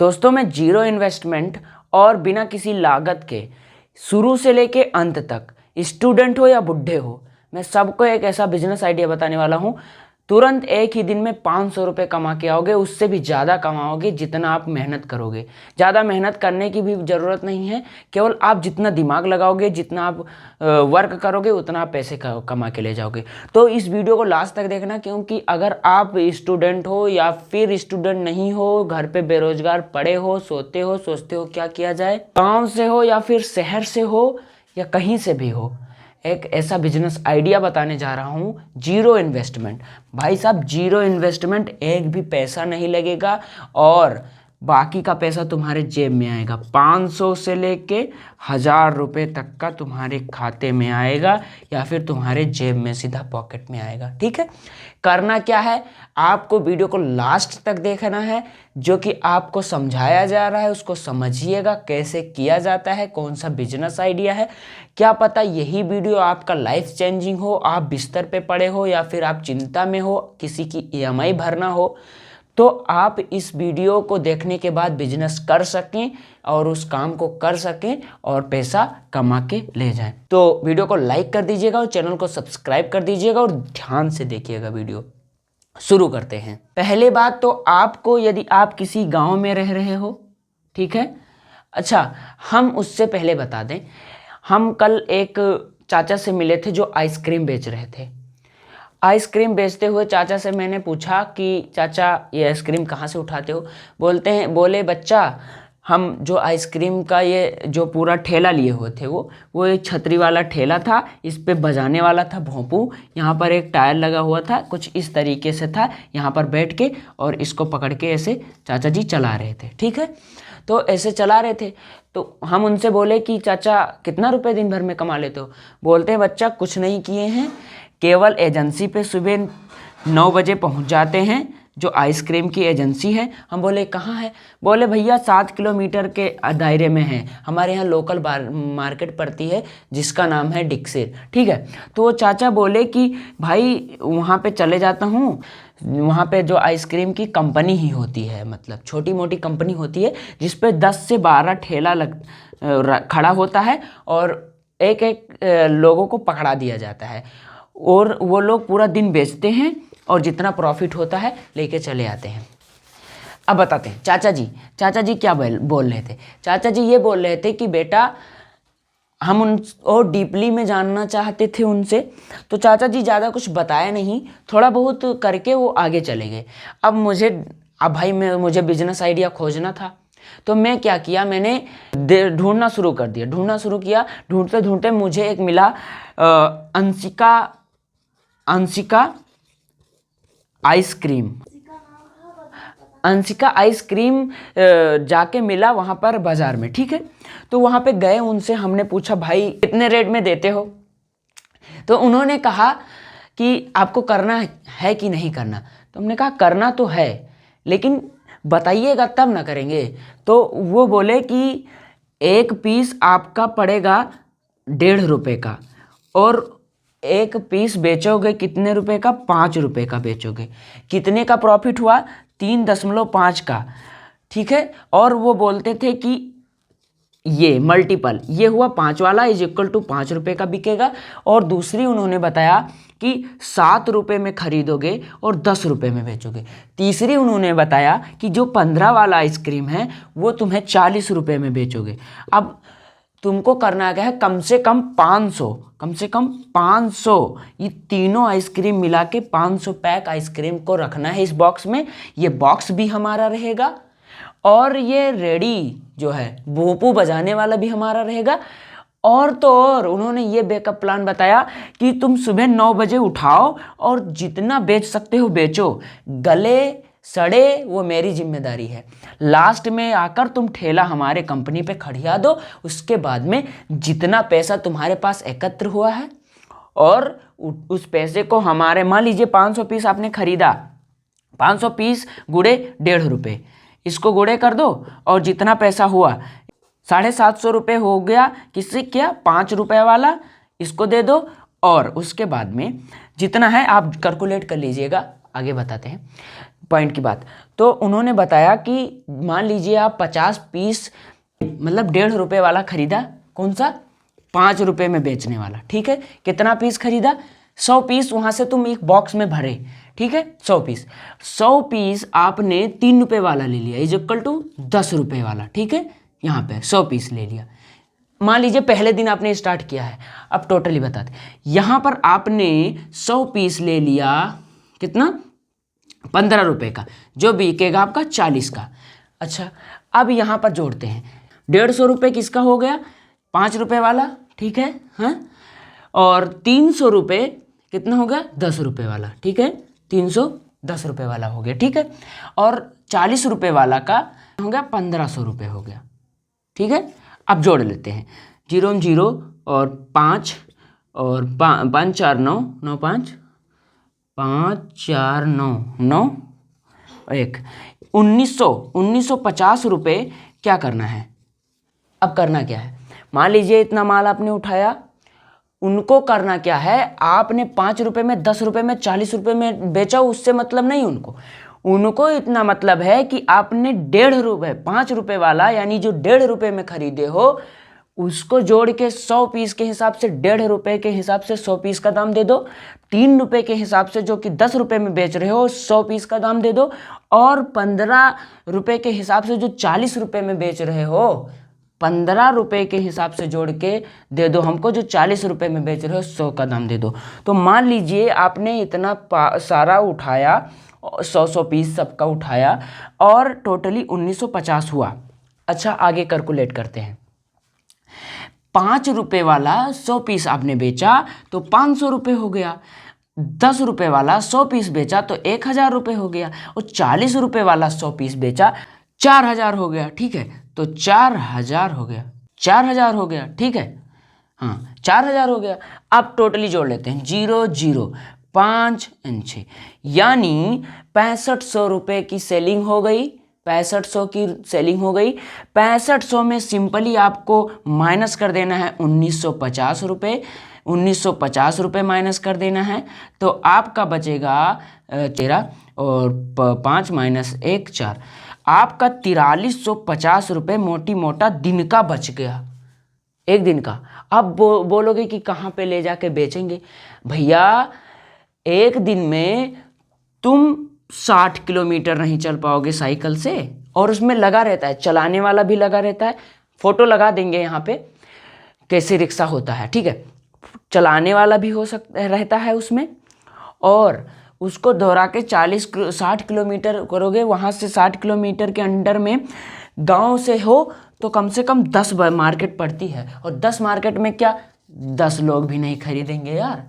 दोस्तों मैं zero investment और बिना किसी लागत के शुरू से लेके अंत तक, स्टूडेंट हो या बुढ़े हो, मैं सबको एक ऐसा बिजनेस आइडिया बताने वाला हूँ। तुरंत एक ही दिन में 500 रुपये कमा के आओगे, उससे भी ज़्यादा कमाओगे जितना आप मेहनत करोगे। ज़्यादा मेहनत करने की भी ज़रूरत नहीं है, केवल आप जितना दिमाग लगाओगे, जितना आप वर्क करोगे, उतना आप पैसे कमा के ले जाओगे। तो इस वीडियो को लास्ट तक देखना, क्योंकि अगर आप स्टूडेंट हो या फिर स्टूडेंट नहीं हो, घर पे बेरोजगार पड़े हो, सोते हो, सोचते हो क्या किया जाए, गाँव से हो या फिर शहर से हो या कहीं से भी हो, एक ऐसा बिजनेस आइडिया बताने जा रहा हूँ, जीरो इन्वेस्टमेंट। भाई साहब, जीरो इन्वेस्टमेंट, एक भी पैसा नहीं लगेगा और बाकी का पैसा तुम्हारे जेब में आएगा। 500 से लेके 1000 रुपये तक का तुम्हारे खाते में आएगा या फिर तुम्हारे जेब में सीधा पॉकेट में आएगा। ठीक है, करना क्या है, आपको वीडियो को लास्ट तक देखना है। जो कि आपको समझाया जा रहा है उसको समझिएगा, कैसे किया जाता है, कौन सा बिजनेस आइडिया है। क्या पता यही वीडियो आपका लाइफ चेंजिंग हो, आप बिस्तर पे पड़े हो या फिर आप चिंता में हो, किसी की ईएमआई भरना हो, तो आप इस वीडियो को देखने के बाद बिजनेस कर सकें और उस काम को कर सकें और पैसा कमा के ले जाएं। तो वीडियो को लाइक कर दीजिएगा और चैनल को सब्सक्राइब कर दीजिएगा और ध्यान से देखिएगा वीडियो। शुरू करते हैं। पहले बात तो आपको, यदि आप किसी गांव में रह रहे हो, ठीक है, अच्छा हम उससे पहले बता दें, हम कल एक चाचा से मिले थे जो आइसक्रीम बेच रहे थे। आइसक्रीम बेचते हुए चाचा से मैंने पूछा कि चाचा ये आइसक्रीम कहाँ से उठाते हो। बोले बच्चा, हम जो आइसक्रीम का ये जो पूरा ठेला लिए हुए थे वो एक छतरी वाला ठेला था, इस पे बजाने वाला था भोंपू, यहाँ पर एक टायर लगा हुआ था, कुछ इस तरीके से था, यहाँ पर बैठ के और इसको पकड़ के ऐसे चाचा जी चला रहे थे। ठीक है, तो ऐसे चला रहे थे। तो हम उनसे बोले कि चाचा कितना रुपए दिन भर में कमा लेते हो। बोलते हैं बच्चा कुछ नहीं किए हैं, केवल एजेंसी पे सुबह 9 बजे पहुंच जाते हैं, जो आइसक्रीम की एजेंसी है। हम बोले कहाँ है। बोले भैया 7 किलोमीटर के दायरे में है, हमारे यहाँ लोकल मार्केट पड़ती है जिसका नाम है डिक्सिर। ठीक है, तो वो चाचा बोले कि भाई वहाँ पे चले जाता हूँ, वहाँ पे जो आइसक्रीम की कंपनी ही होती है, मतलब छोटी मोटी कंपनी होती है जिस पे 10 से 12 ठेला खड़ा होता है और एक एक लोगों को पकड़ा दिया जाता है और वो लोग पूरा दिन बेचते हैं और जितना प्रॉफिट होता है लेके चले आते हैं। अब बताते हैं चाचा जी क्या बोल रहे थे। चाचा जी ये बोल रहे थे कि बेटा हम उन और डीपली में जानना चाहते थे उनसे, तो चाचा जी ज़्यादा कुछ बताया नहीं, थोड़ा बहुत करके वो आगे चले गए। अब मुझे बिजनेस आइडिया खोजना था, तो मैं क्या किया, मैंने ढूंढना शुरू कर दिया। ढूंढते ढूंढते मुझे एक मिला, अंशिका आइसक्रीम जाके मिला वहाँ पर बाज़ार में। ठीक है, तो वहाँ पे गए, उनसे हमने पूछा भाई कितने रेट में देते हो। तो उन्होंने कहा कि आपको करना है कि नहीं करना। तो हमने कहा करना तो है, लेकिन बताइएगा तब ना करेंगे। तो वो बोले कि एक पीस आपका पड़ेगा 1.5 रुपये का और एक पीस बेचोगे कितने रुपए का, 5 रुपए का बेचोगे। कितने का प्रॉफिट हुआ, 3.5 का। ठीक है, और वो बोलते थे कि ये मल्टीपल, ये हुआ 5 वाला इज इक्वल टू 5 रुपए का बिकेगा। और दूसरी उन्होंने बताया कि 7 रुपए में खरीदोगे और 10 रुपए में बेचोगे। तीसरी उन्होंने बताया कि जो 15 वाला आइसक्रीम है वो तुम्हें 40 रुपए में बेचोगे। अब तुमको करना क्या है, कम से कम 500 ये तीनों आइसक्रीम मिला के 500 पैक आइसक्रीम को रखना है इस बॉक्स में। ये बॉक्स भी हमारा रहेगा और ये रेडी जो है भोंपू बजाने वाला भी हमारा रहेगा। और तो और उन्होंने ये बैकअप प्लान बताया कि तुम सुबह 9 बजे उठाओ और जितना बेच सकते हो बेचो, गले सड़े वो मेरी जिम्मेदारी है। लास्ट में आकर तुम ठेला हमारे कंपनी पे खड़िया दो, उसके बाद में जितना पैसा तुम्हारे पास एकत्र हुआ है और उस पैसे को हमारे, मान लीजिए 500 पीस आपने खरीदा, 500 पीस गुड़े 1.5 रुपये, इसको गुड़े कर दो और जितना पैसा हुआ 750 रुपये हो गया। किससे किया, 5 रुपये वाला, इसको दे दो और उसके बाद में जितना है आप कैलकुलेट कर लीजिएगा, आगे बताते हैं पॉइंट की बात। तो उन्होंने बताया कि मान लीजिए आप 50 पीस मतलब 1.5 रुपये वाला खरीदा, कौन सा, 5 रुपये में बेचने वाला, ठीक है। कितना पीस खरीदा, 100 पीस, वहाँ से तुम एक बॉक्स में भरे, ठीक है, 100 पीस आपने 3 रुपये वाला ले लिया, इज इक्वल टू 10 रुपये वाला, ठीक है। यहाँ पे 100 पीस ले लिया, मान लीजिए पहले दिन आपने स्टार्ट किया है। अब टोटली बताते, यहाँ पर आपने 100 पीस ले लिया, कितना, 15 रुपये का, जो बिकेगा आपका 40 का। अच्छा, अब यहाँ पर जोड़ते हैं, 150 रुपये किसका हो गया, 5 रुपये वाला, ठीक है, हाँ, और 300 रुपये कितना हो गया, 10 रुपये वाला, ठीक है, 310 रुपये वाला हो गया, ठीक है। और 40 रुपये वाला का हो गया 1500 रुपये हो गया, ठीक है। अब जोड़ लेते हैं, 0 0 और 5 और 5 4 9 9 5 5 4 9 9 1 1950 रुपये क्या करना है। अब करना क्या है, मान लीजिए इतना माल आपने उठाया, उनको करना क्या है, आपने 5 रुपये में, 10 रुपये में, 40 रुपये में बेचा, उससे मतलब नहीं उनको इतना मतलब है कि आपने 1.5 रुपये, 5 रुपये वाला यानी जो 1.5 रुपये में खरीदे हो, उसको जोड़ के 100 पीस के हिसाब से 1.5 रुपये के हिसाब से 100 पीस का दाम दे दो, 3 रुपये के हिसाब से जो कि 10 रुपये में बेच रहे हो 100 पीस का दाम दे दो, और 15 रुपये के हिसाब से जो 40 रुपये में बेच रहे हो 15 रुपये के हिसाब से जोड़ के दे दो हमको, जो 40 रुपये में बेच रहे हो 100 का दाम दे दो। तो मान लीजिए आपने इतना सारा उठाया, 100 पीस सबका उठाया, और टोटली 1950 हुआ। अच्छा, आगे कैलकुलेट करते हैं, 5 रुपये वाला 100 पीस आपने बेचा तो 500 रुपये हो गया, 10 रुपये वाला 100 पीस बेचा तो 1000 रुपये हो गया, और 40 रुपये वाला 100 पीस बेचा 4000 हो गया, ठीक है। तो 4000 हो गया, 4000 हो गया, ठीक है, हाँ 4000 हो गया। अब टोटली जोड़ लेते हैं, 0 0 5 6, यानी 6500 रुपये की सेलिंग हो गई, 6500 की सेलिंग हो गई। 6500 में सिंपली आपको माइनस कर देना है 1950 रुपये, 1950 रुपये माइनस कर देना है, तो आपका बचेगा 13 और 5 माइनस 1 4, आपका 4350 रुपये मोटी मोटा दिन का बच गया, एक दिन का। अब बोलोगे कि कहाँ पे ले जाके बेचेंगे, भैया एक दिन में तुम 60 किलोमीटर नहीं चल पाओगे साइकिल से, और उसमें लगा रहता है, चलाने वाला भी लगा रहता है, फोटो लगा देंगे यहाँ पे कैसे रिक्शा होता है, ठीक है, चलाने वाला भी हो सकता रहता है उसमें, और उसको दोहरा के 60 किलोमीटर करोगे, वहाँ से 60 किलोमीटर के अंडर में गांव से हो तो कम से कम 10 मार्केट पड़ती है, और 10 मार्केट में क्या 10 लोग भी नहीं खरीदेंगे यार,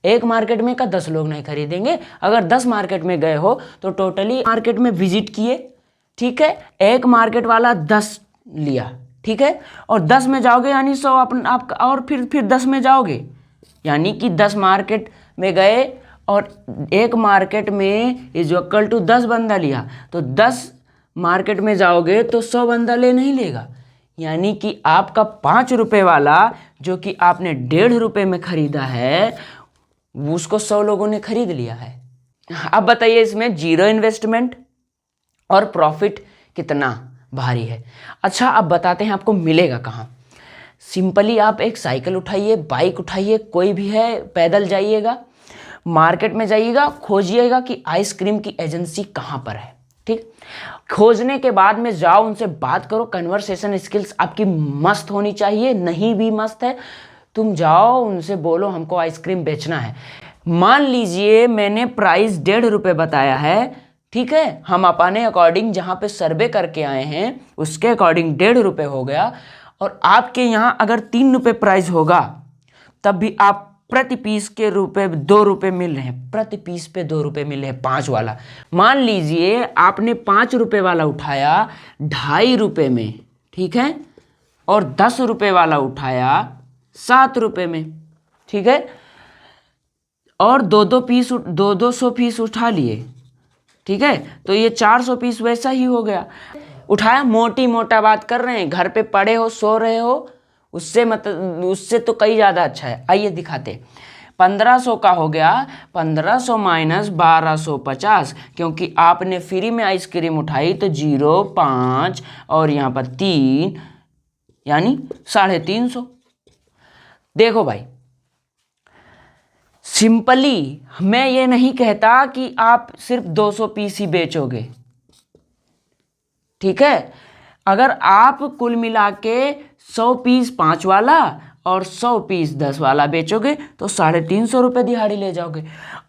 एक मार्केट में का 10 लोग नहीं खरीदेंगे। अगर 10 मार्केट में गए हो तो टोटली मार्केट में विजिट किए, ठीक है, एक मार्केट वाला 10 लिया, ठीक है, और 10 में जाओगे यानी 100 आप और फिर 10 में जाओगे, यानी कि 10 मार्केट में गए और एक मार्केट में इज इक्वल टू 10 बंदा लिया, तो 10 मार्केट में जाओगे तो 100 बंदा ले नहीं लेगा, यानी कि आपका 5 रुपये वाला जो कि आपने 1.5 रुपये में खरीदा है उसको 100 लोगों ने खरीद लिया है। अब बताइए इसमें जीरो इन्वेस्टमेंट और प्रॉफिट कितना भारी है। अच्छा, अब बताते हैं आपको मिलेगा कहाँ। सिंपली आप एक साइकिल उठाइए, बाइक उठाइए, कोई भी है, पैदल जाइएगा, मार्केट में जाइएगा, खोजिएगा कि आइसक्रीम की एजेंसी कहाँ पर है, ठीक। खोजने के बाद में जाओ, उनसे बात करो, कन्वर्सेशन स्किल्स आपकी मस्त होनी चाहिए, नहीं भी मस्त है तुम जाओ उनसे बोलो हमको आइसक्रीम बेचना है। मान लीजिए मैंने प्राइस 1.5 रुपये बताया है, ठीक है, हम अपने अकॉर्डिंग जहाँ पे सर्वे करके आए हैं उसके अकॉर्डिंग 1.5 रुपये हो गया, और आपके यहाँ अगर 3 रुपये प्राइस होगा तब भी आप प्रति पीस के रुपये 2 रुपये मिल रहे हैं, प्रति पीस पे 2 रुपये मिल रहे हैं 5 वाला। मान लीजिए आपने 5 रुपये वाला उठाया 2.5 रुपये में, ठीक है, और 10 रुपये वाला उठाया 7 रुपये में, ठीक है, और 200 पीस उठा लिए, ठीक है, तो ये 400 पीस वैसा ही हो गया। उठाया, मोटी मोटा बात कर रहे हैं, घर पे पड़े हो, सो रहे हो, उससे तो कई ज़्यादा अच्छा है। आइए दिखाते, 1500 का हो गया 1500 माइनस 1250, क्योंकि आपने फ्री में आइसक्रीम उठाई तो 0, 5 और यहाँ पर 3 यानी 350। देखो भाई, सिंपली मैं ये नहीं कहता कि आप सिर्फ 200 पीस ही बेचोगे, ठीक है। अगर आप कुल मिला के 100 पीस 5 वाला और 100 पीस 10 वाला बेचोगे तो 350 रुपये दिहाड़ी ले जाओगे।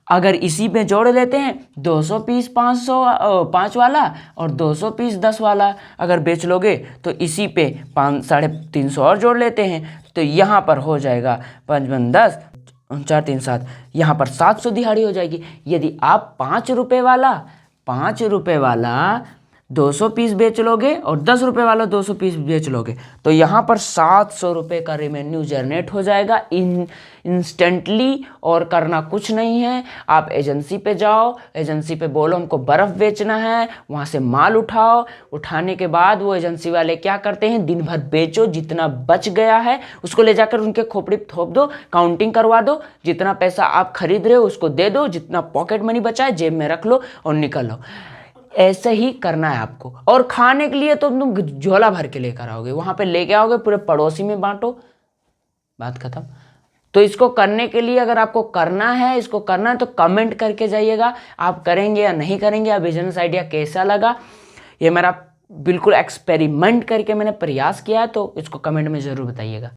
अगर इसी पे जोड़ लेते हैं 200 पीस 5 वाला और 200 पीस 10 वाला अगर बेच लोगे तो इसी पे 350 और जोड़ लेते हैं तो यहाँ पर हो जाएगा 5 5 10 4 3 7, यहाँ पर 700 दिहाड़ी हो जाएगी। यदि आप 5 रुपये वाला 200 पीस बेच लोगे और 10 रुपये वाला 200 पीस बेच लोगे तो यहाँ पर 700 रुपये का रेवेन्यू जनरेट हो जाएगा इंस्टेंटली। और करना कुछ नहीं है, आप एजेंसी पे जाओ, एजेंसी पे बोलो हमको बर्फ़ बेचना है, वहाँ से माल उठाओ, उठाने के बाद वो एजेंसी वाले क्या करते हैं, दिन भर बेचो, जितना बच गया है उसको ले जाकर उनके खोपड़ी पे थोप दो, काउंटिंग करवा दो, जितना पैसा आप खरीद रहे हो उसको दे दो, जितना पॉकेट मनी बचा है जेब में रख लो और निकल लो। ऐसे ही करना है आपको। और खाने के लिए तो तुम झोला भर के लेकर आओगे, वहां पे लेके आओगे, पूरे पड़ोसी में बांटो, बात खत्म। तो इसको करने के लिए अगर आपको करना है, इसको करना है तो कमेंट करके जाइएगा आप करेंगे या नहीं करेंगे, या बिजनेस आइडिया कैसा लगा। ये मेरा बिल्कुल एक्सपेरिमेंट करके मैंने प्रयास किया है, तो इसको कमेंट में ज़रूर बताइएगा।